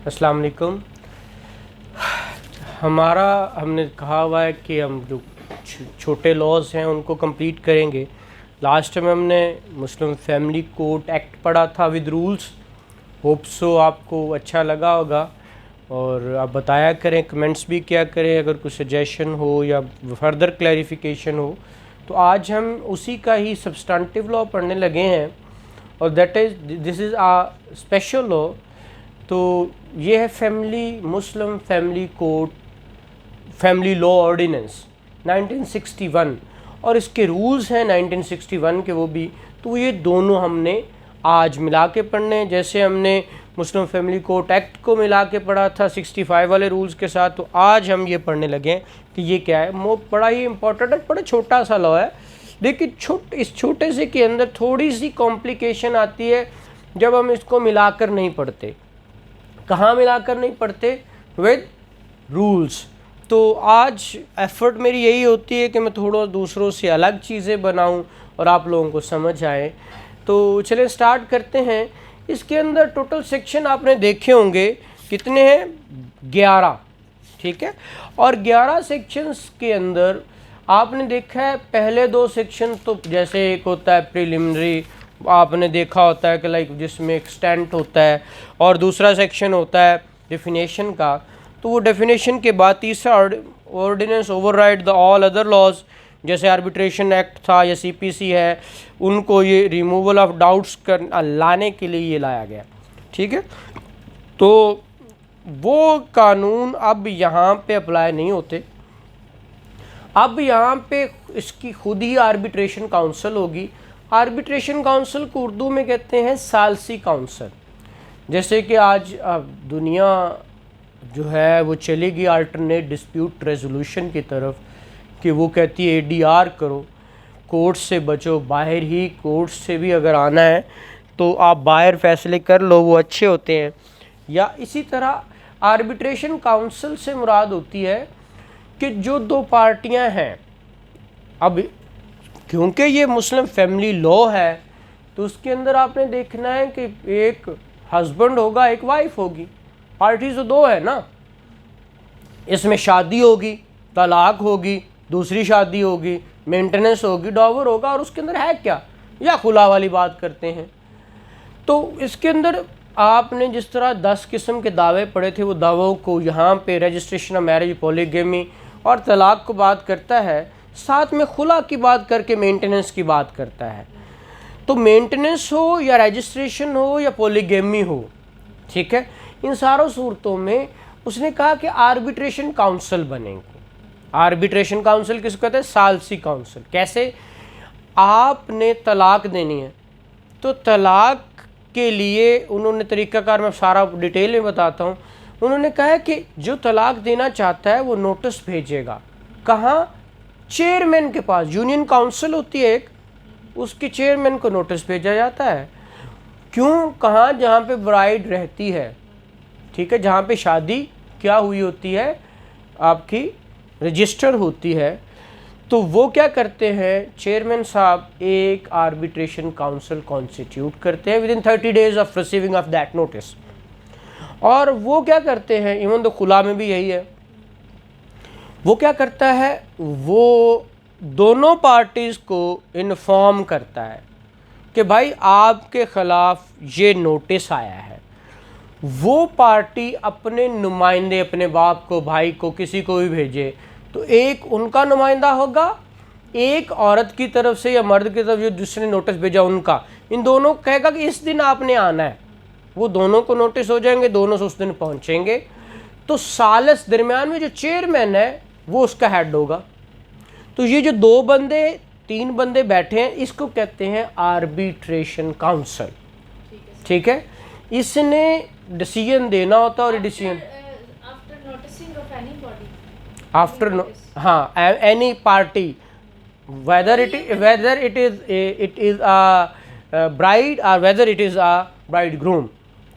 अस्सलाम वालेकुम। हमने कहा हुआ है कि हम जो छोटे लॉज हैं उनको कंप्लीट करेंगे। लास्ट में हमने मुस्लिम फैमिली कोड एक्ट पढ़ा था विद रूल्स। होप सो आपको अच्छा लगा होगा और आप बताया करें, कमेंट्स भी किया करें अगर कोई सजेशन हो या फर्दर क्लैरिफिकेशन हो। तो आज हम उसी का ही सब्सटेंटिव लॉ पढ़ने लगे हैं और this is a special law. तो ये है Muslim family code family law ordinance 1961 और इसके रूल्स हैं 1961 के वो भी। तो ये दोनों हमने आज मिला के पढ़ने हैं। जैसे हमने मुस्लिम फैमिली कोड एक्ट को मिला के पढ़ा था 65 वाले रूल्स के साथ, तो आज हम ये पढ़ने लगे हैं कि ये क्या है। बड़ा ही इम्पोर्टेंट है, बड़ा छोटा सा लॉ है, लेकिन इस छोटे से के अंदर थोड़ी सी कॉम्प्लिकेशन आती है जब हम इसको मिलाकर नहीं पढ़ते। कहाँ मिलाकर नहीं पढ़ते? With rules. तो आज एफर्ट मेरी यही होती है कि मैं थोड़ा दूसरों से अलग चीज़ें बनाऊं और आप लोगों को समझ आए। तो चलिए स्टार्ट करते हैं। इसके अंदर टोटल सेक्शन आपने देखे होंगे, कितने हैं? 11, ठीक है। और 11 सेक्शंस के अंदर आपने देखा है पहले 2 सेक्शन तो जैसे एक होता है प्रिलिमिनरी, आपने देखा होता है कि लाइक जिसमें एक्सटेंट होता है, और दूसरा सेक्शन होता है डेफिनेशन का। तो वो डेफिनेशन के बाद तीसरा ordinance override the all other laws, जैसे आर्बिट्रेशन एक्ट था या सीपीसी है, उनको ये रिमूवल ऑफ डाउट्स लाने के लिए ये लाया गया, ठीक है। तो वो कानून अब यहाँ पे अप्लाई नहीं होते। अब यहाँ पे इसकी खुद ही आर्बिट्रेशन काउंसिल होगी। आर्बिट्रेशन काउंसिल को उर्दू में कहते हैं सालसी काउंसिल। जैसे कि आज दुनिया जो है वो चलेगी अल्टरनेट डिस्प्यूट रेजोल्यूशन की तरफ, कि वो कहती है एडीआर करो, कोर्ट से बचो, बाहर ही कोर्ट से भी अगर आना है तो आप बाहर फैसले कर लो, वो अच्छे होते हैं। या इसी तरह आर्बिट्रेशन काउंसिल से मुराद होती है कि जो 2 पार्टियां हैं, अब क्योंकि ये मुस्लिम फैमिली लॉ है तो उसके अंदर आपने देखना है कि एक हस्बैंड होगा, एक वाइफ होगी, पार्टी तो 2 है ना। इसमें शादी होगी, तलाक होगी, दूसरी शादी होगी, मेंटेनेंस होगी, डॉवर होगा, और उसके अंदर है क्या, या खुला वाली बात करते हैं। तो इसके अंदर आपने जिस तरह 10 किस्म के दावे पढ़े थे, वो दावों को यहाँ पे रजिस्ट्रेशन ऑफ मैरिज, पॉलीगैमी और तलाक को बात करता है, साथ में खुला की बात करके मेंटेनेंस की बात करता है। तो मेंटेनेंस हो या रजिस्ट्रेशन हो या पॉलीगैमी हो, ठीक है, इन सारों सूरतों में उसने कहा कि आर्बिट्रेशन काउंसिल बनेंगे। आर्बिट्रेशन काउंसिल किसको कहते हैं? सालसी काउंसिल। कैसे? आपने तलाक देनी है तो तलाक के लिए उन्होंने तरीक़ाकार, मैं सारा डिटेल में बताता हूँ। उन्होंने कहा है कि जो तलाक देना चाहता है वो नोटिस भेजेगा, कहाँ? चेयरमैन के पास। यूनियन काउंसिल होती है एक, उसके चेयरमैन को नोटिस भेजा जाता है। क्यों? कहाँ? जहाँ पे ब्राइड रहती है, ठीक है, जहाँ पे शादी क्या हुई होती है, आपकी रजिस्टर होती है। तो वो क्या करते हैं, चेयरमैन साहब एक आर्बिट्रेशन काउंसिल कॉन्स्टिट्यूट करते हैं within 30 days of receiving of that notice. और वो क्या करते हैं, इवन तो खुला में भी यही है, वो क्या करता है, वो दोनों पार्टीज़ को इन्फॉर्म करता है कि भाई आपके ख़िलाफ़ ये नोटिस आया है। वो पार्टी अपने नुमाइंदे, अपने बाप को, भाई को, किसी को भी भेजे, तो एक उनका नुमाइंदा होगा, एक औरत की तरफ से या मर्द की तरफ जो जिसने नोटिस भेजा उनका। इन दोनों कहेगा कि इस दिन आपने आना है, वो दोनों को नोटिस हो जाएंगे, दोनों से उस दिन पहुँचेंगे। तो सालस दरमियान में जो चेयरमैन है वो उसका हेड होगा। तो ये जो 2 बंदे 3 बंदे बैठे हैं, इसको कहते हैं आर्बिट्रेशन काउंसिल, ठीक है। इसने डिसीजन देना होता है, और डिसीजन आफ्टर हाँ any party, whether it is a bride or whether it is a bridegroom,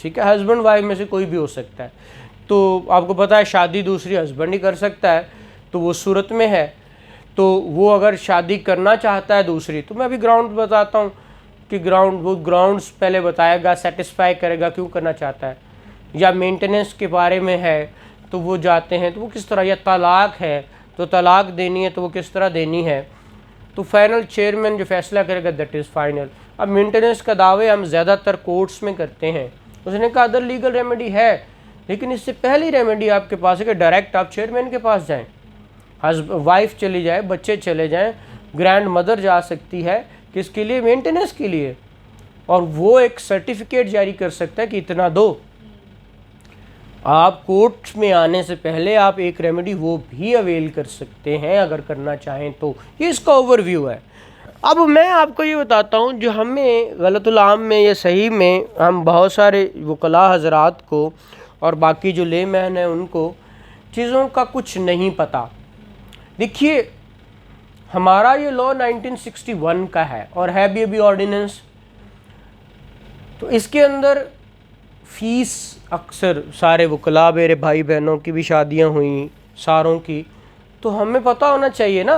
ठीक है। हस्बैंड वाइफ में से कोई भी हो सकता है। तो आपको पता है शादी दूसरी हस्बैंड ही कर सकता है, तो वो सूरत में है। तो वो अगर शादी करना चाहता है दूसरी, तो मैं अभी ग्राउंड बताता हूँ कि वो ग्राउंड्स पहले बताएगा, सेटिस्फाई करेगा क्यों करना चाहता है। या मेंटेनेंस के बारे में है तो वो जाते हैं तो वो किस तरह, या तलाक है तो तलाक देनी है तो वो किस तरह देनी है, तो फाइनल चेयरमैन जो फैसला करेगा दैट इज़ फाइनल। अब मेंटेनेंस का दावे हम ज़्यादातर कोर्ट्स में करते हैं, उसने कहा अदर लीगल रेमेडी है, लेकिन इससे पहली रेमेडी आपके पास है कि डायरेक्ट आप चेयरमैन के पास जाएं, वाइफ चली जाए, बच्चे चले जाएं, ग्रैंड मदर जा सकती है, किसके लिए, मेंटेनेंस के लिए, और वो एक सर्टिफिकेट जारी कर सकता है कि इतना दो। आप कोर्ट में आने से पहले आप एक रेमेडी वो भी अवेल कर सकते हैं अगर करना चाहें तो। ये इसका ओवरव्यू है। अब मैं आपको ये बताता हूँ जो हमें गलतुल आम में या सही में हम बहुत सारे वकला हजरात को और बाकी जो लेमैन हैं उनको चीज़ों का कुछ नहीं पता। देखिए हमारा ये लॉ 1961 का है और है भी अभी ऑर्डिनेंस, तो इसके अंदर फ़ीस अक्सर सारे वकला मेरे भाई बहनों की भी शादियां हुई सारों की, तो हमें पता होना चाहिए ना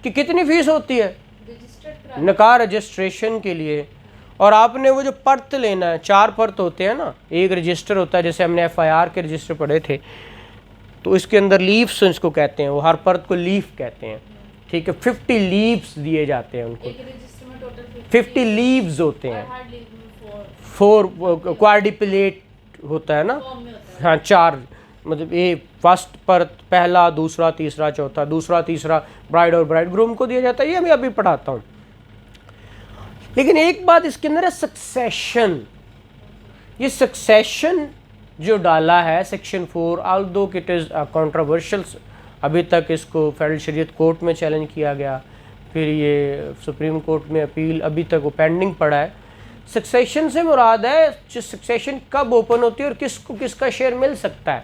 कि कितनी फ़ीस होती है निकाह रजिस्ट्रेशन के लिए। और आपने वो जो पर्त लेना है, 4 पर्त होते हैं ना, एक रजिस्टर होता है, जैसे हमने FIR के रजिस्टर पढ़े थे, तो इसके अंदर लीव्स इसको कहते हैं, वो हर पर्त को लीफ कहते हैं, ठीक है। 50 लीव्स दिए जाते हैं उनको, 50 लीव्स होते हैं, 4 क्वाड्रिपलेट होता है ना, हाँ 4, मतलब ये फर्स्ट पर्त, पहला, दूसरा, तीसरा, चौथा, दूसरा, तीसरा ब्राइड और ब्राइड ग्रूम को दिया जाता है, ये मैं अभी पढ़ाता हूँ। लेकिन एक बात इसके अंदर है सक्सेशन। ये सक्सेशन जो डाला है section 4, although it is controversial, अभी तक इसको फेडरल शरीयत कोर्ट में चैलेंज किया गया, फिर ये सुप्रीम कोर्ट में अपील, अभी तक वो पेंडिंग पड़ा है। सक्सेशन से मुराद है जो सक्सेशन कब ओपन होती है और किसको किसका शेयर मिल सकता है।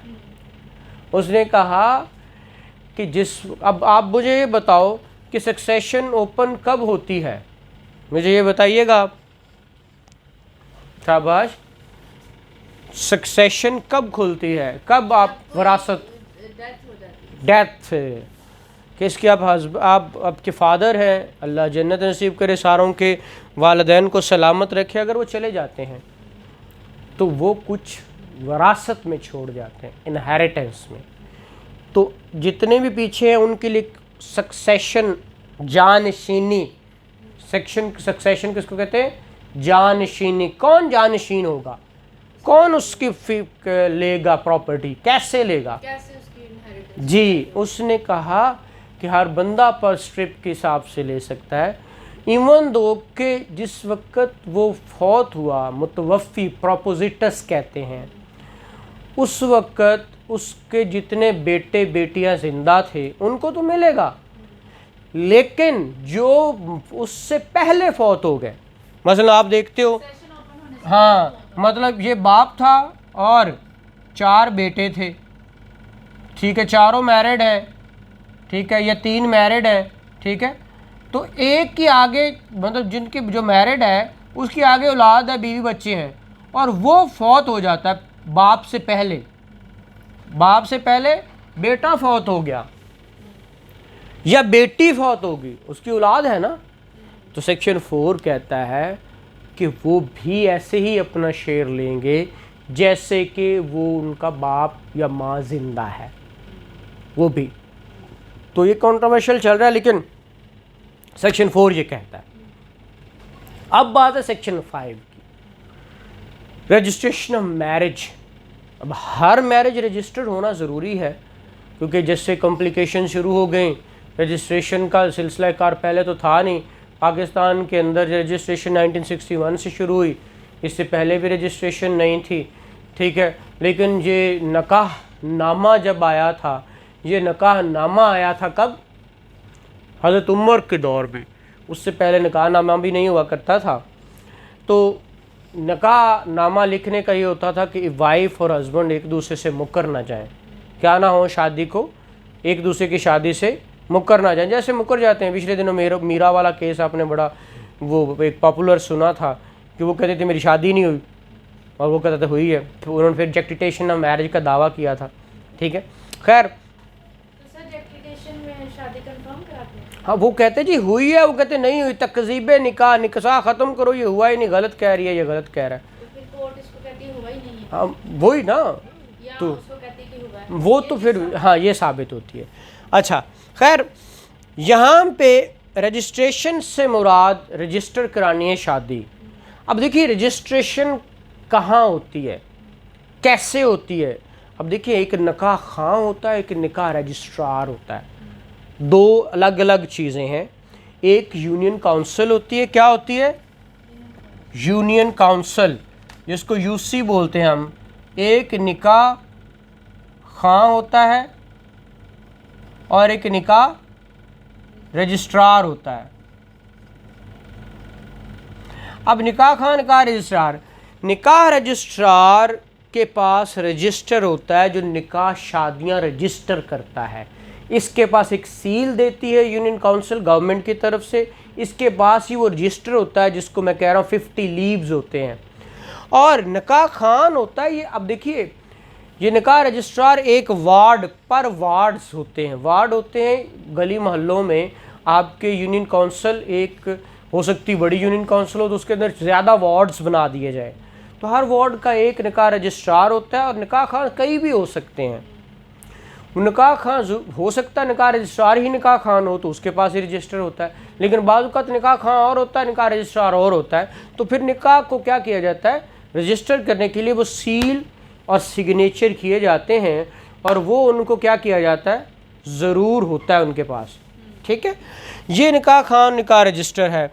उसने कहा कि अब आप मुझे ये बताओ कि सक्सेशन ओपन कब होती है, मुझे ये बताइएगा आप, शाबाश, सक्सेशन कब खुलती है, कब आप वरासत, डेथ, किसकी आप आपके फादर हैं, अल्लाह जन्नत नसीब करे, सारों के वालिदैन को सलामत रखे, अगर वो चले जाते हैं तो वो कुछ वरासत में छोड़ जाते हैं, इनहेरिटेंस में, तो जितने भी पीछे हैं उनके लिए सक्सेशन, जानशीनी, सक्सेशन किसको कहते हैं, जानशीनी। कौन जानशीन होगा, कौन उसकी लेगा प्रॉपर्टी, कैसे लेगा, कैसे उसकी इनहेरिटेंस जी। उसने कहा कि हर बंदा पर स्ट्रिप के हिसाब से ले सकता है, इवन दो के जिस वक्त वो फौत हुआ, मुतवफ़ी प्रोपोजिटस कहते हैं, उस वक्त उसके जितने बेटे बेटियां जिंदा थे उनको तो मिलेगा, लेकिन जो उससे पहले फौत हो गए, मसलन आप देखते हो, हाँ मतलब ये बाप था और 4 बेटे थे, ठीक है, चारों मैरिड हैं, ठीक है, या 3 मैरिड हैं, ठीक है, तो एक के आगे, मतलब जिनके जो मैरिड है उसके आगे औलाद है, बीवी बच्चे हैं, और वो फौत हो जाता है बाप से पहले, बाप से पहले बेटा फौत हो गया या बेटी फौत होगी, उसकी औलाद है ना, तो सेक्शन 4 कहता है कि वो भी ऐसे ही अपना शेयर लेंगे जैसे कि वो उनका बाप या माँ जिंदा है, वो भी। तो ये कंट्रोवर्शियल चल रहा है, लेकिन सेक्शन 4 ये कहता है। अब बात है सेक्शन 5 की, रजिस्ट्रेशन ऑफ मैरिज। अब हर मैरिज रजिस्टर्ड होना ज़रूरी है, क्योंकि जिससे कॉम्प्लिकेशन शुरू हो गई, रजिस्ट्रेशन का सिलसिला कार पहले तो था नहीं, पाकिस्तान के अंदर रजिस्ट्रेशन 1961 से शुरू हुई, इससे पहले भी रजिस्ट्रेशन नहीं थी, ठीक है, लेकिन ये नकाह नामा जब आया था, ये नकाह नामा आया था कब, हज़रत उमर के दौर में, उससे पहले निकाह नामा भी नहीं हुआ करता था। तो निकाह नामा लिखने का ये होता था कि वाइफ और हस्बैंड एक दूसरे से मुकर ना जाएं, क्या ना हो शादी को, एक दूसरे की शादी से मुकर ना जाएं, जैसे मुकर जाते हैं। पिछले दिनों मीरा वाला केस आपने बड़ा वो एक पॉपुलर सुना था कि वो कहते थे मेरी शादी नहीं हुई, और वो कहता था हुई है, तो उन्होंने फिर जेक्टिटेशन ऑफ मैरिज का दावा किया था, ठीक है। खैर हाँ, वो कहते जी हुई है, वो कहते नहीं हुई, तकज़ीब निकाह, निकाह ख़त्म करो, ये हुआ ही नहीं, गलत कह रही है, ये गलत कह रहा है, तो फिर कोर्ट इसको कहती है हुआ ही नहीं है। हाँ वही ना, तो वो तो फिर हाँ ये साबित होती है। अच्छा खैर, यहाँ पे रजिस्ट्रेशन से मुराद रजिस्टर करानी है शादी। अब देखिए रजिस्ट्रेशन कहाँ होती है, कैसे होती है। अब देखिए एक निकाह खां होता है, एक निकाह रजिस्ट्रार होता है, दो अलग अलग चीज़ें हैं। एक यूनियन काउंसिल होती है, क्या होती है, यूनियन काउंसिल, जिसको यूसी बोलते हैं हम। एक निकाह खां होता है और एक निकाह रजिस्ट्रार होता है। अब निकाह खां निकाह रजिस्ट्रार, निकाह रजिस्ट्रार के पास रजिस्टर होता है जो निकाह शादियां रजिस्टर करता है। इसके पास एक सील देती है यूनियन काउंसिल गवर्नमेंट की तरफ से, इसके पास ही वो रजिस्टर होता है जिसको मैं कह रहा हूँ 50 लीव्स होते हैं। और निकाह खान होता है ये, अब देखिए ये निकाह रजिस्ट्रार एक वार्ड पर, वार्ड्स होते हैं, वार्ड होते हैं गली मोहल्लों में। आपके यूनियन काउंसिल एक हो सकती बड़ी यूनियन काउंसिल हो तो उसके अंदर ज़्यादा वार्ड्स बना दिए जाए, तो हर वार्ड का एक निकाह रजिस्ट्रार होता है। और निकाह खान कई भी हो सकते हैं, निकाह खान हो सकता है निकाह रजिस्ट्रार ही निकाह खान हो तो उसके पास ही रजिस्टर होता है, लेकिन बाज़ औक़ात निकाह खान और होता है, निकाह रजिस्ट्रार और होता है। तो फिर निकाह को क्या किया जाता है, रजिस्टर करने के लिए वो सील और सिग्नेचर किए जाते हैं, और वो उनको क्या किया जाता है, ज़रूर होता है उनके पास। ठीक है, ये निकाह खान निकाह रजिस्टर है।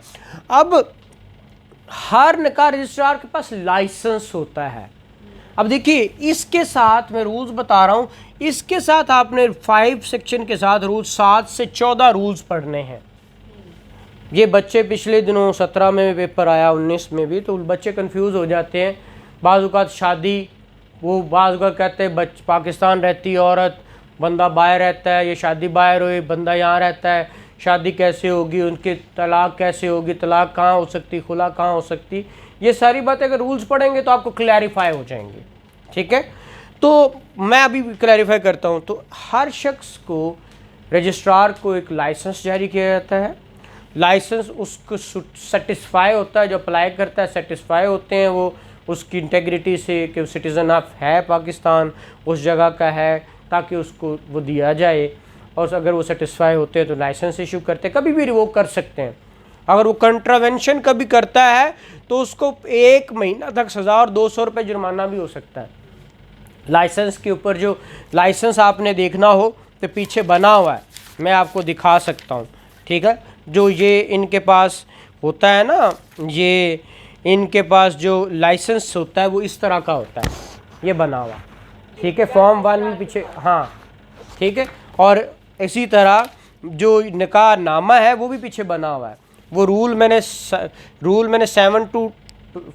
अब हर निकाह रजिस्ट्रार के पास लाइसेंस होता है। अब देखिए इसके साथ मैं रूल्स बता रहा हूँ, इसके साथ आपने 5 सेक्शन के साथ रूल्स 7 से 14 रूल्स पढ़ने हैं। ये बच्चे पिछले दिनों 17 में पेपर आया, 19 में भी, तो बच्चे कंफ्यूज हो जाते हैं। बाज़ औक़ात शादी, वो बाज़ औक़ात कहते हैं पाकिस्तान रहती है औरत, बंदा बाहर रहता है, ये शादी बाहर हुई, बंदा यहाँ रहता है, शादी कैसे होगी, उनकी तलाक कैसे होगी, तलाक कहाँ हो सकती, खुला कहाँ हो सकती। ये सारी बातें अगर रूल्स पढ़ेंगे तो आपको क्लैरिफाई हो जाएंगी। ठीक है, तो मैं अभी क्लैरिफाई करता हूँ। तो हर शख्स को, रजिस्ट्रार को एक लाइसेंस जारी किया जाता है। लाइसेंस उसको सेटिस्फाई होता है, जो अप्लाई करता है सेटिस्फाई होते हैं वो उसकी इंटेग्रिटी से कि सिटीज़न ऑफ है पाकिस्तान, उस जगह का है, ताकि उसको वो दिया जाए। और अगर वो सेटिस्फाई होते हैं तो लाइसेंस इशू करते हैं, कभी भी रिवोक कर सकते हैं। अगर वो कंट्रावेंशन कभी करता है तो उसको 1 महीना तक सज़ा और 200 रुपये जुर्माना भी हो सकता है। लाइसेंस के ऊपर, जो लाइसेंस आपने देखना हो तो पीछे बना हुआ है, मैं आपको दिखा सकता हूँ। ठीक है, जो ये इनके पास होता है ना, ये इनके पास जो लाइसेंस होता है वो इस तरह का होता है, ये बना हुआ। ठीक है, फॉर्म 1 में पीछे, हाँ ठीक है। और इसी तरह जो निकाह नामा है वो भी पीछे बना हुआ है। वो रूल मैंने 7 to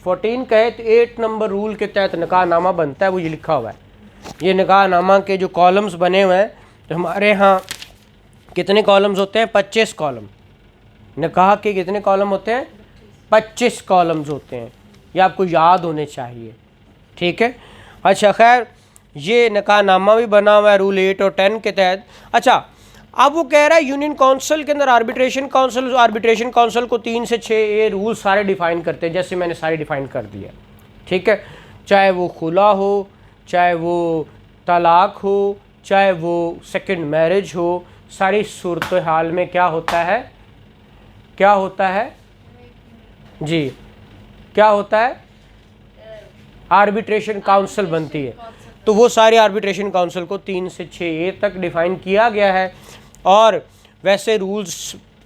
14 कहे, तो 8 नंबर रूल के तहत निकाह नामा बनता है, वो ये लिखा हुआ है। ये निकाह नामा के जो कॉलम्स बने हुए हैं, तो हमारे यहाँ कितने कॉलम्स होते हैं, 25 कॉलम। निकाह के कितने कॉलम होते हैं, 25 कॉलम्स होते हैं, ये आपको याद होने चाहिए। ठीक है, अच्छा खैर, ये निकाह नामा भी बना हुआ है रूल 8 और 10 के तहत। अच्छा, अब वो कह रहा है यूनियन काउंसिल के अंदर आर्बिट्रेशन काउंसिल को 3 से 6 ये रूल सारे डिफ़ाइन करते हैं, जैसे मैंने सारे डिफ़ाइन कर दिया। ठीक है, चाहे वो खुला हो, चाहे वो तलाक हो, चाहे वो सेकंड मैरिज हो, सारी सूरत हाल में क्या होता है, क्या होता है जी, क्या होता है, आर्बिट्रेशन काउंसिल बनती है। तो वो सारी आर्बिट्रेशन काउंसिल को 3 से 6 तक डिफ़ाइन किया गया है, और वैसे रूल्स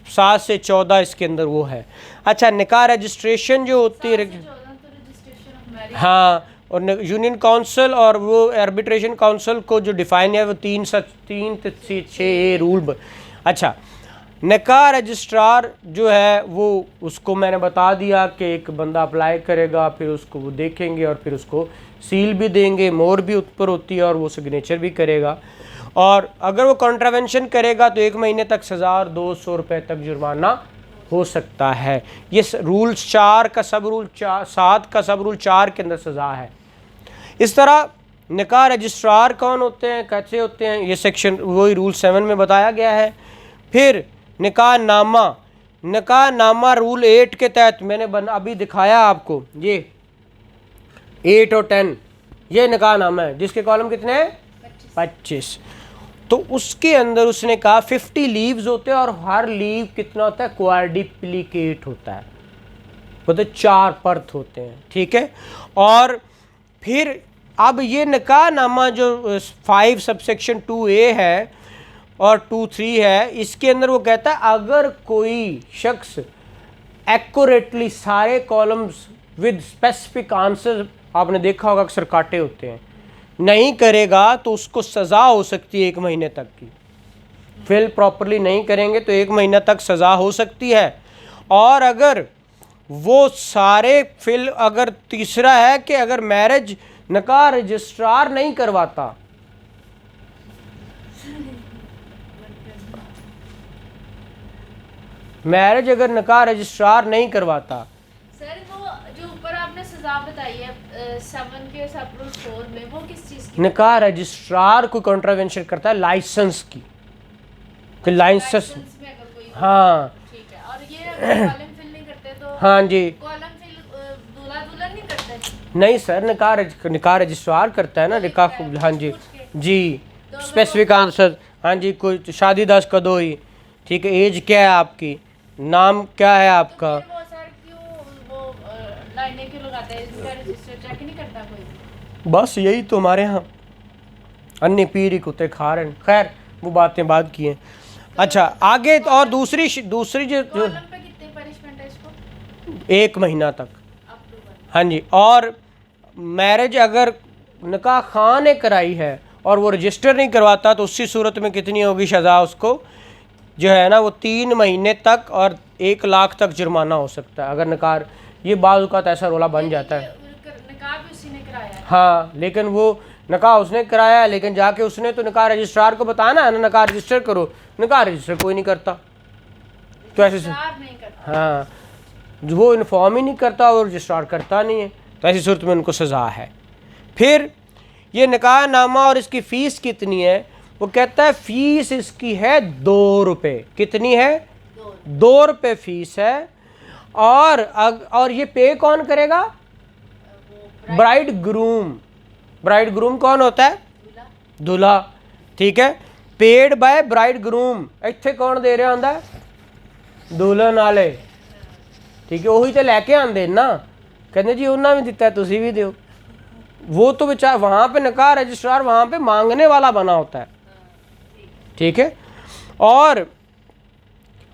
7 से 14 इसके अंदर वो है। अच्छा, निकाह रजिस्ट्रेशन जो होती है, हाँ, और यूनियन काउंसिल और वो आर्बिट्रेशन काउंसिल को जो डिफ़ाइन है वो 3 से 6 रूल। अच्छा, निकाह रजिस्ट्रार जो है वो, उसको मैंने बता दिया कि एक बंदा अप्लाई करेगा, फिर उसको वो देखेंगे और फिर उसको सील भी देंगे, मोहर भी ऊपर होती है, और वो सिग्नेचर भी करेगा। और अगर वो कॉन्ट्रावेंशन करेगा तो 1 महीने तक सज़ा और 200 रुपये तक जुर्माना हो सकता है। ये रूल 4 का सब रूल 7 का सब रूल 4 के अंदर सज़ा है। इस तरह निकाह रजिस्ट्रार कौन होते हैं, कैसे होते हैं, ये सेक्शन वही रूल 7 में बताया गया है। फिर निकाह नामा रूल 8 के तहत मैंने अभी दिखाया आपको, ये 8 और 10 ये निकाहनामा है जिसके कॉलम कितने हैं 25। तो उसके अंदर उसने कहा 50 लीव्स होते हैं और हर लीव कितना होता है क्वाड्रिप्लिकेट होता है, मतलब 4 परत होते हैं, ठीक है। और फिर अब ये निकाहनामा जो 5 सबसेक्शन 2A है और 2-3 है, इसके अंदर वो कहता है अगर कोई शख्स एक्यूरेटली सारे कॉलम्स विद स्पेसिफिक आंसर, आपने देखा होगा अक्सर काटे होते हैं, नहीं करेगा तो उसको सज़ा हो सकती है 1 महीने तक की। फिल प्रॉपरली नहीं करेंगे तो 1 महीना तक सज़ा हो सकती है। और अगर वो सारे फिल, अगर तीसरा है कि अगर मैरिज निकाह रजिस्ट्रार नहीं करवाता, मैरिज अगर निकाह रजिस्ट्रार नहीं करवाता। सर वो जो ऊपर आपने सजा बताई है 7 के सब रूल 4 में, वो किस चीज की? निकाह रजिस्ट्रार कोई कॉन्ट्रावेंशन करता है लाइसेंस की, कि लाइसेंस में अगर कोई, हाँ ठीक है। और ये अगर कॉलम फिल नहीं करते तो हाँ जी, कॉलम फिल दूल्हा दुल्हन नहीं करते? नहीं सर, निकाह रजिस्ट्रार करता है ना निकाह, हाँ जी जी, स्पेसिफिक आंसर, हाँ जी। कोई शादी दस कदो हुई, ठीक है, एज क्या है आपकी, नाम क्या है आपका, तो फिर वो सर क्यों वो लाइनें क्यों लगाते हैं? इसका रजिस्टर चेक नहीं करता कोई? बस यही तो हमारे यहाँ अन्य पीर ही कुत्ते खा रहे हैं। खैर वो बातें बात की हैं। अच्छा आगे तो और दूसरी जो कॉलम पे कितनी पनिशमेंट है इसको? 1 महीना तक, अक्टूबर। हाँ जी। और मैरिज अगर निकाह खां ने कराई है और वो रजिस्टर नहीं करवाता तो उसी सूरत में कितनी होगी सज़ा उसको, जो है ना वो 3 महीने तक और 1 लाख तक जुर्माना हो सकता है अगर निकाह, ये बाज़ औक़ात ऐसा रोला बन जाता है। निकाह भी उसी ने कराया है? हाँ, लेकिन वो निकाह उसने कराया है, लेकिन जाके उसने तो निकाह रजिस्ट्रार को बताना है ना, निकाह रजिस्टर करो, निकाह रजिस्टर कोई नहीं करता। तो ऐसे रजिस्ट्रार नहीं करता। हाँ, वो इन्फॉर्म ही नहीं करता और रजिस्ट्रार करता नहीं है, तो ऐसी सूरत में उनको सज़ा है। फिर ये निकाहनामा और इसकी फ़ीस कितनी है, वो कहता है फ़ीस इसकी है 2 रुपये। कितनी है? 2 रुपये फ़ीस है। और ये पे कौन करेगा? Bride groom. ब्राइड ग्रूम कौन होता है? दूल्हा, ठीक है। पेड बाय ब्राइड ग्रूम, इत्थे कौन दे रहा होंदा है? दुल्हन वाले, ठीक है, वही तो लैके आंदे ना, कहते जी उन्होंने भी दिता तुसी भी दो। वो तो बेचारा वहाँ पे निकाह रजिस्ट्रार वहाँ पे मांगने वाला बना होता है, ठीक है। और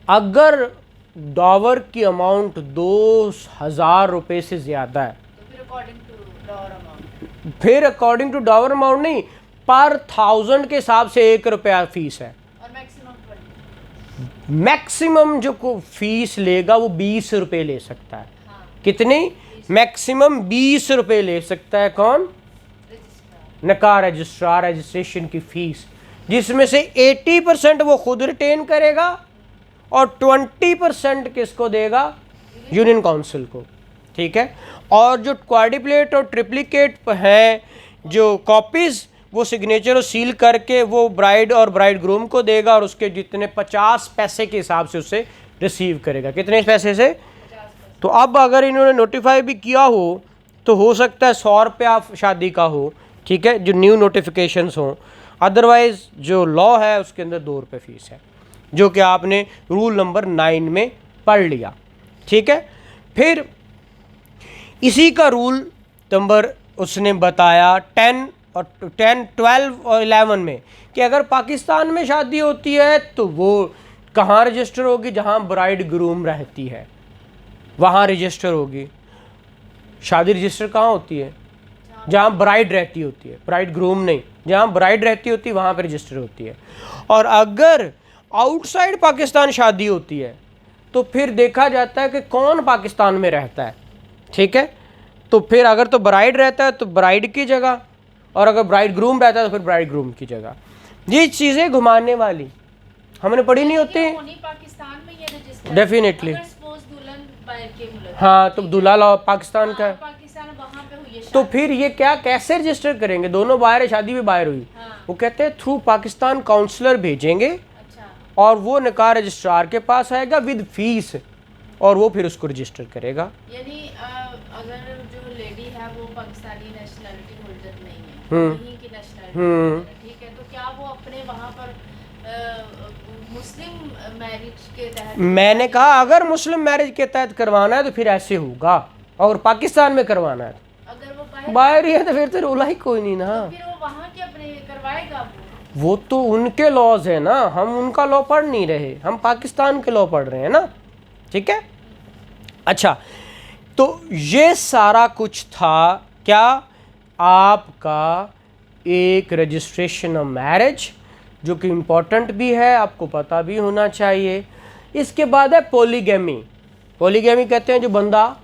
अगर डॉवर की अमाउंट 2000 रुपये से ज़्यादा है, फिर अकॉर्डिंग टू डॉवर अमाउंट नहीं, पर 1000 के हिसाब से 1 रुपया फीस है। और मैक्सिमम जो को फीस लेगा वो 20 रुपये ले सकता है। हाँ। कितनी? मैक्सिमम 20 रुपये ले सकता है। कौन? निकाह रजिस्ट्रार, रजिस्ट्रेशन की फ़ीस, जिसमें से 80% वो खुद रिटेन करेगा और 20% किसको देगा? यूनियन काउंसिल को, ठीक है। और जो क्वाड्रिप्लेट और ट्रिप्लिकेट हैं जो कॉपीज़, वो सिग्नेचर और सील करके वो ब्राइड और ब्राइड ग्रूम को देगा और उसके जितने 50 पैसे के हिसाब से उससे रिसीव करेगा। कितने पैसे से? 50 पैसे। तो अब अगर इन्होंने नोटिफाई भी किया हो तो हो सकता है 100 रुपया शादी का हो, ठीक है, जो न्यू नोटिफिकेशंस हों। अदरवाइज़ जो लॉ है उसके अंदर 2 रुपये फ़ीस है, जो कि आपने रूल नंबर 9 में पढ़ लिया, ठीक है। फिर इसी का रूल नंबर उसने बताया 10, 12 और 11 में कि अगर पाकिस्तान में शादी होती है तो वो कहाँ रजिस्टर होगी? जहाँ ब्राइड ग्रूम रहती है वहाँ रजिस्टर होगी। शादी रजिस्टर कहाँ होती है? जहाँ ब्राइड रहती होती है, ब्राइड ग्रूम नहीं, जहाँ ब्राइड रहती होती है वहाँ पर रजिस्टर होती है। और अगर आउटसाइड पाकिस्तान शादी होती है तो फिर देखा जाता है कि कौन पाकिस्तान में रहता है, ठीक है। तो फिर अगर तो ब्राइड रहता है तो ब्राइड की जगह, और अगर ब्राइड ग्रूम रहता है तो फिर ब्राइड ग्रूम की जगह। ये चीज़ें घुमाने वाली हमने पढ़ी नहीं होती पाकिस्तान में ये रजिस्टर डेफिनेटली। अगर सपोज दुल्हन बाहर के मुल्क, हाँ, तो दूल्हा लॉ पाकिस्तान का है, पाकिस्तान वहाँ पे हुई है तो शादी। फिर ये क्या कैसे रजिस्टर करेंगे? दोनों बाहर है, शादी भी बाहर हुई। हाँ। वो कहते हैं थ्रू पाकिस्तान काउंसलर भेजेंगे अच्छा। और वो निकाह रजिस्ट्रार के पास आएगा विद फीस, और वो फिर उसको रजिस्टर करेगा। यानी अगर जो लेडी है वो पाकिस्तानी नेशनलिटी होल्डर नहीं वहीं की नेशनलिटी, ठीक है, तो क्या वो अपने वहाँ पर मुस्लिम मैरिज के तहत? मैंने कहा अगर मुस्लिम मैरिज के तहत करवाना है तो फिर ऐसे होगा, और पाकिस्तान में करवाना है अगर वो बाहर ही है तो फिर तो रोला ही कोई नहीं ना। तो फिर वो वहाँ के अपने करवाएगा वो तो उनके लॉज है ना, हम उनका लॉ पढ़ नहीं रहे, हम पाकिस्तान के लॉ पढ़ रहे हैं ना, ठीक है। अच्छा, तो ये सारा कुछ था क्या, आपका एक रजिस्ट्रेशन ऑफ मैरिज, जो कि इम्पोर्टेंट भी है, आपको पता भी होना चाहिए। इसके बाद है पॉलीगैमी। पॉलीगैमी कहते हैं जो बंदा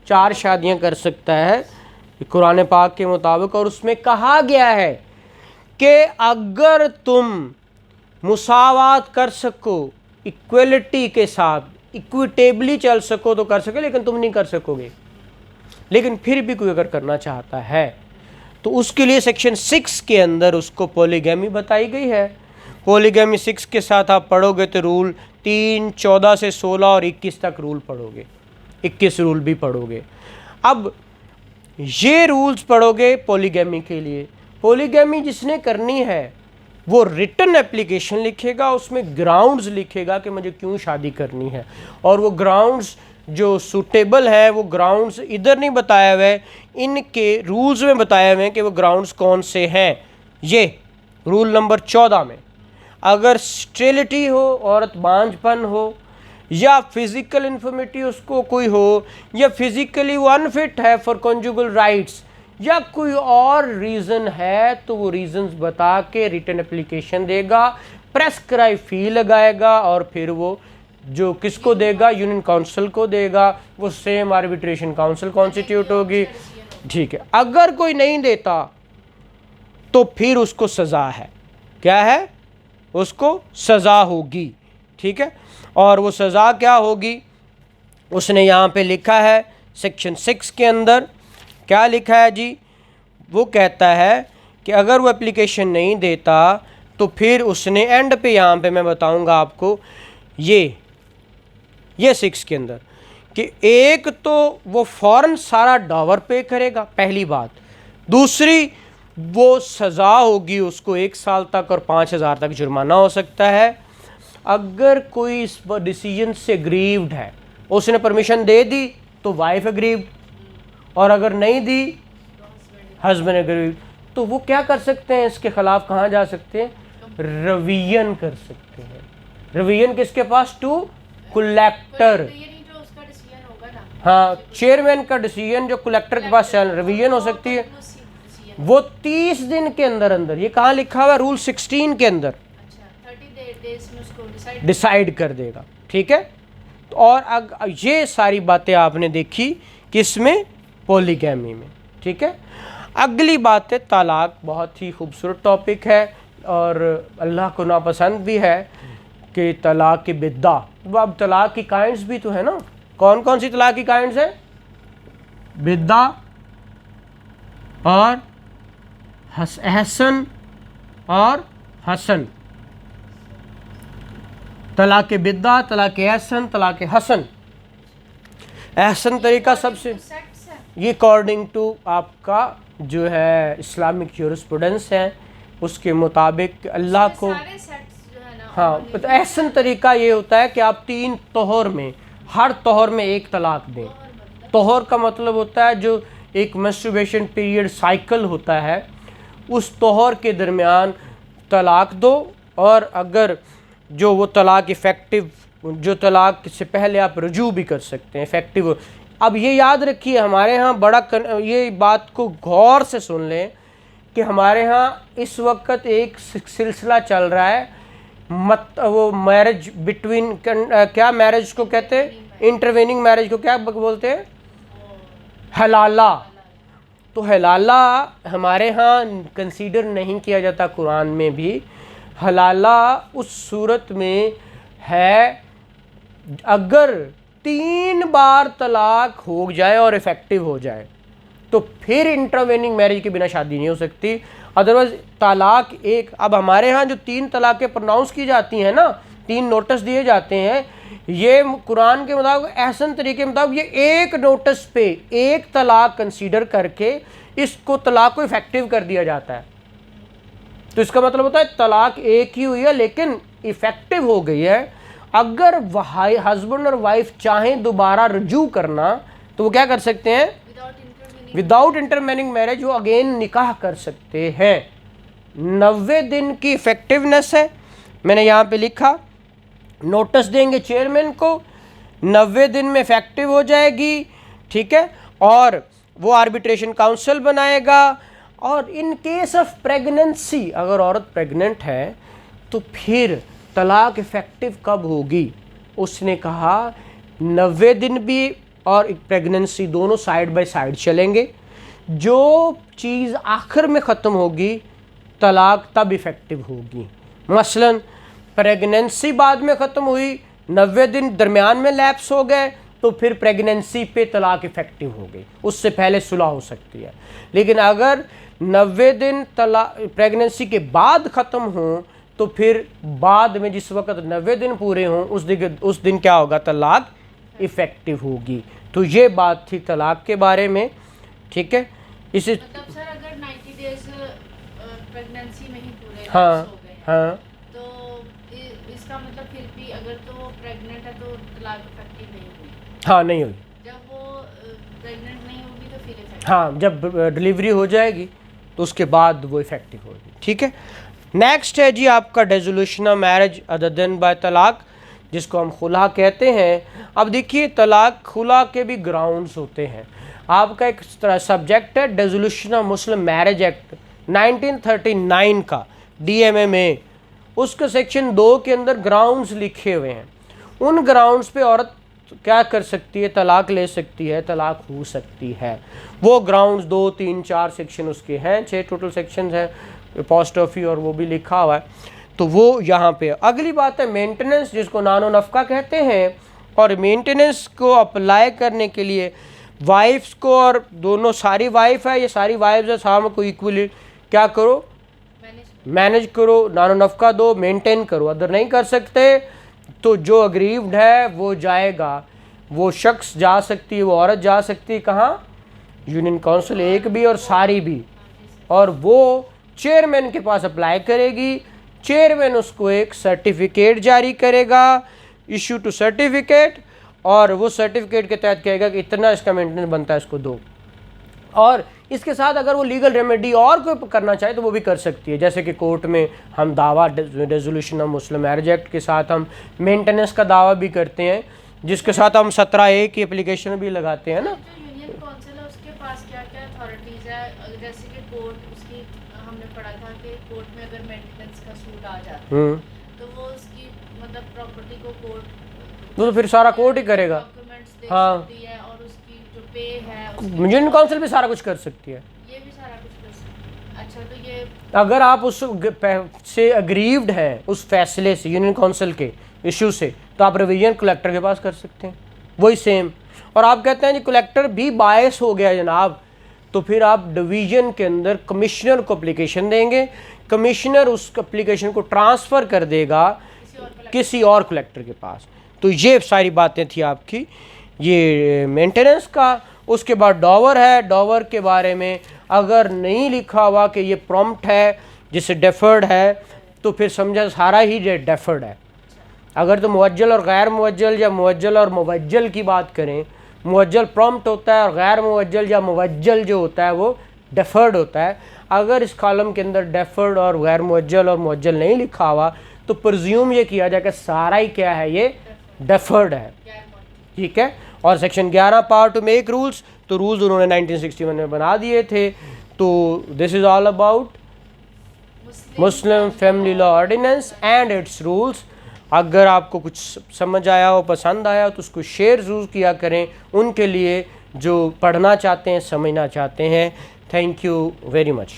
4 शादियां कर सकता है कुरान पाक के मुताबिक, और उसमें कहा गया है कि अगर तुम मुसावात कर सको, इक्वलिटी के साथ, इक्विटेबली चल सको तो कर सको, लेकिन तुम नहीं कर सकोगे। लेकिन फिर भी कोई अगर करना चाहता है तो उसके लिए सेक्शन 6 के अंदर उसको पॉलीगैमी बताई गई है। पॉलीगैमी 6 के साथ आप पढ़ोगे तो रूल 3, 14 से 16 और 21 तक रूल पढ़ोगे, 21 रूल भी पढ़ोगे। अब ये रूल्स पढ़ोगे पॉलीगैमी के लिए। पॉलीगैमी जिसने करनी है वो रिटन एप्लीकेशन लिखेगा, उसमें ग्राउंड्स लिखेगा कि मुझे क्यों शादी करनी है, और वो ग्राउंड्स जो सूटेबल है वो ग्राउंड्स इधर नहीं बताया हुआ है, इनके रूल्स में बताया हुए हैं कि वो ग्राउंड्स कौन से हैं। ये रूल नंबर 14 में अगर स्टेरिलिटी हो, औरत बांझपन हो, या फिजिकल इन्फॉर्मिटी उसको कोई हो, या फिजिकली वो अनफिट है फॉर कॉन्जुगल राइट्स, या कोई और रीज़न है, तो वो रीजंस बता के रिटन एप्लीकेशन देगा, प्रेस्क्राइब फी लगाएगा, और फिर वो जो किसको देगा, यूनियन काउंसिल को देगा, वो सेम आर्बिट्रेशन काउंसिल कॉन्स्टिट्यूट होगी, ठीक है। अगर कोई नहीं देता तो फिर उसको सज़ा है, क्या है, उसको सज़ा होगी, ठीक है। और वो सज़ा क्या होगी, उसने यहाँ पे लिखा है सेक्शन 6 के अंदर, क्या लिखा है जी, वो कहता है कि अगर वो एप्लीकेशन नहीं देता तो फिर उसने एंड पे, यहाँ पे मैं बताऊँगा आपको, ये 6 के अंदर कि एक तो वो फ़ौरन सारा डॉवर पे करेगा, पहली बात। दूसरी, वो सज़ा होगी उसको 1 साल तक और 5,000 तक जुर्माना हो सकता है। अगर कोई इस डिसीजन से ग्रीव्ड है, उसने परमिशन दे दी तो वाइफ अग्रीव, और अगर नहीं दी हस्बैंड अग्रीव, तो वो क्या कर सकते हैं, इसके खिलाफ कहाँ जा सकते हैं, रवियन कर सकते हैं। रवियन किसके पास, टू कलेक्टर, हाँ, चेयरमैन का डिसीजन जो कलेक्टर के पास रिवीजन हो सकती है, वो 30 दिन के अंदर अंदर, ये कहाँ लिखा हुआ है, रूल 16 के अंदर डिसाइड कर देगा, ठीक है। और ये सारी बातें आपने देखी किसमें, पॉलीगैमी में, ठीक है। अगली बात है तलाक, बहुत ही खूबसूरत टॉपिक है और अल्लाह को नापसंद भी है कि तलाक की बिद्दा। अब तलाक की काइंड्स भी तो है ना, कौन कौन सी तलाक की काइंड्स है, बिद्दा और एहसन और हसन। तलाक बिद्दा, तलाक एहसन, तलाक हसन। एहसन तरीका सबसे, ये अकॉर्डिंग टू आपका जो है इस्लामिक ज्यूरिस्प्रूडेंस है उसके मुताबिक अल्लाह को, हाँ, तो एहसन तरीका ये होता है कि आप 3 तोहर में, हर तोहर में 1 तलाक दें। तोहर का मतलब होता है जो एक मेंस्ट्रुएशन पीरियड साइकिल होता है, उस तोहर के दरमियान तलाक दो, और अगर जो वो तलाक इफ़ेक्टिव, जो तलाक से पहले आप रजू भी कर सकते हैं, इफ़ेक्टिव। अब ये याद रखिए, हमारे यहाँ ये बात को गौर से सुन लें कि हमारे यहाँ इस वक्त एक सिलसिला चल रहा है, वो मैरिज बिटवीन, क्या मैरिज को कहते हैं, इंटरवेनिंग मैरिज को क्या बोलते हैं, हलाला। तो हलाला हमारे यहाँ कंसीडर नहीं किया जाता कुरान में भी। हलाला उस सूरत में है अगर 3 बार तलाक हो जाए और इफ़ेक्टिव हो जाए तो फिर इंटरवेनिंग मैरिज के बिना शादी नहीं हो सकती, अदरवाइज तलाक एक। अब हमारे यहाँ जो 3 तलाक़ें प्रोनाउंस की जाती हैं ना, 3 नोटिस दिए जाते हैं, ये कुरान के मुताबिक एहसन तरीके के मुताबिक ये एक नोटिस पे 1 तलाक कंसीडर करके इसको तलाक को इफेक्टिव कर दिया जाता है। तो इसका मतलब होता है तलाक एक ही हुई है लेकिन इफेक्टिव हो गई है। अगर हस्बैंड और वाइफ चाहें दोबारा रजू करना तो वो क्या कर सकते हैं, विदाउट इंटरमेनिंग मैरिज वो अगेन निकाह कर सकते हैं। 90 दिन की इफेक्टिवनेस है, मैंने यहाँ पे लिखा, नोटिस देंगे चेयरमैन को, 90 दिन में इफेक्टिव हो जाएगी, ठीक है, और वो आर्बिट्रेशन काउंसिल बनाएगा। और इन केस ऑफ प्रेगनेंसी, अगर औरत प्रेग्नेंट है तो फिर तलाक इफेक्टिव कब होगी, उसने कहा 90 दिन भी और प्रेगनेंसी दोनों साइड बाय साइड चलेंगे। जो चीज़ आखिर में ख़त्म होगी तलाक तब इफ़ेक्टिव होगी। मसलन प्रेगनेंसी बाद में ख़त्म हुई, 90 दिन दरमियान में लैप्स हो गए तो फिर प्रेगनेंसी पे तलाक इफ़ेक्टिव हो गई, उससे पहले सुलह हो सकती है। लेकिन अगर 90 दिन तलाक प्रेगनेंसी के बाद ख़त्म हो तो फिर बाद में जिस वक्त 90 दिन पूरे हों उस दिन क्या होगा, तलाक इफ़ेक्टिव होगी। तो ये बात थी तलाक के बारे में, ठीक है। इसे मतलब सर अगर 90 डेज प्रेगनेंसी में ही पूरे हाँ हो गए हाँ तो इसका मतलब फिर भी अगर तो वो प्रेग्नेंट है तो तलाक इफेक्टिव नहीं हुई, हाँ नहीं हुई, जब वो प्रेग्नेंट नहीं होगी तो फिर इफेक्टिव। हाँ जब डिलीवरी हो जाएगी तो उसके बाद वो इफ़ेक्टिव होगी, ठीक है। नेक्स्ट है जी आपका dissolution of marriage other than by तलाक, जिसको हम खुला कहते हैं। अब देखिए तलाक खुला के भी ग्राउंड्स होते हैं। आपका एक सब्जेक्ट है dissolution of Muslim marriage act 1939 का DMA, उसके सेक्शन 2 के अंदर ग्राउंड्स लिखे हुए हैं। उन ग्राउंड्स पे औरत क्या कर सकती है, तलाक ले सकती है, तलाक हो सकती है। वो ग्राउंड्स 2, 3, 4 सेक्शन उसके हैं, 6 टोटल सेक्शंस हैं, अपोस्ट्रोफी और वो भी लिखा हुआ है। तो वो यहाँ पे अगली बात है मेंटेनेंस, जिसको नानो नफ़का कहते हैं। और मेंटेनेंस को अप्लाई करने के लिए वाइफ्स को, और दोनों सारी वाइफ है, ये सारी वाइफ्स है, सारों को इक्वली क्या करो, मैनेज करो, नानो नफ़का दो, मेंटेन करो। अगर नहीं कर सकते तो जो अग्रीव्ड है वो जाएगा, वो शख्स जा सकती है, वो औरत जा सकती है कहाँ, यूनियन काउंसिल एक भी और सारी भी, और वो चेयरमैन के पास अप्लाई करेगी। चेयरमैन उसको एक सर्टिफिकेट जारी करेगा, इशू टू सर्टिफिकेट, और वो सर्टिफिकेट के तहत कहेगा कि इतना इसका मेंटेनेंस बनता है, इसको दो। और इसके साथ अगर वो लीगल रेमेडी और कोई करना चाहे तो वो भी कर सकती है। जैसे कि कोर्ट में हम दावा resolution of Muslim marriage act के साथ हम मेंटेनेंस का दावा भी करते हैं, जिसके साथ हम 17A की एप्लीकेशन भी लगाते हैं ना। जो यूनियन काउंसिल है उसके पास क्या क्या अथॉरिटीज़ है, जैसे कि कोर्ट, उसकी हमने पढ़ा था कि कोर्ट में अगर मेंटेनेंस का सूट आ जाता है तो वो उसकी मतलब प्रॉपर्टी को कोर्ट, वो तो फिर सारा कोर्ट ही करेगा। डॉक्यूमेंट्स दे हाँ, सकती है, और उसकी जो पे है यूनियन काउंसिल भी सारा कुछ कर सकती है, ये भी सारा कुछ कर सकती है। अच्छा, तो ये अगर आप उस से अग्रीव्ड हैं उस फैसले से, यूनियन काउंसिल के इशू से, तो आप रिवीजन कलेक्टर के पास कर सकते हैं, वही सेम। और आप कहते हैं जी कलेक्टर भी बायस हो गया जनाब, तो फिर आप डिवीज़न के अंदर कमिश्नर को एप्लीकेशन देंगे, कमिश्नर उस एप्लीकेशन को ट्रांसफ़र कर देगा किसी और कलेक्टर के पास। तो ये सारी बातें थी आपकी ये मेंटेनेंस का। उसके बाद डॉवर है, डॉवर के बारे में अगर नहीं लिखा हुआ कि ये प्रॉम्प्ट है जिसे डेफर्ड है तो फिर समझा सारा ही डेफर्ड है। अगर तो मुवज्जल और गैर मुवज्जल या मुवज्जल और मुवज्जल की बात करें, मुवज्जल प्रॉम्प्ट होता है और गैर मुवज्जल या मुवज्जल जो होता है वो डेफर्ड होता है। अगर इस कॉलम के अंदर डेफर्ड और गैर मुवज्जल और मुवज्जल नहीं लिखा हुआ तो प्रिज्यूम ये किया जाए कि सारा ही क्या है, ये डेफर्ड है, ठीक है। और section 11 power to make rules, तो रूल्स उन्होंने 1961 में बना दिए थे। तो this is all about Muslim family law ordinance and its rules. अगर आपको कुछ समझ आया हो, पसंद आया हो, तो उसको शेयर ज़रूर किया करें उनके लिए जो पढ़ना चाहते हैं, समझना चाहते हैं। Thank you very much.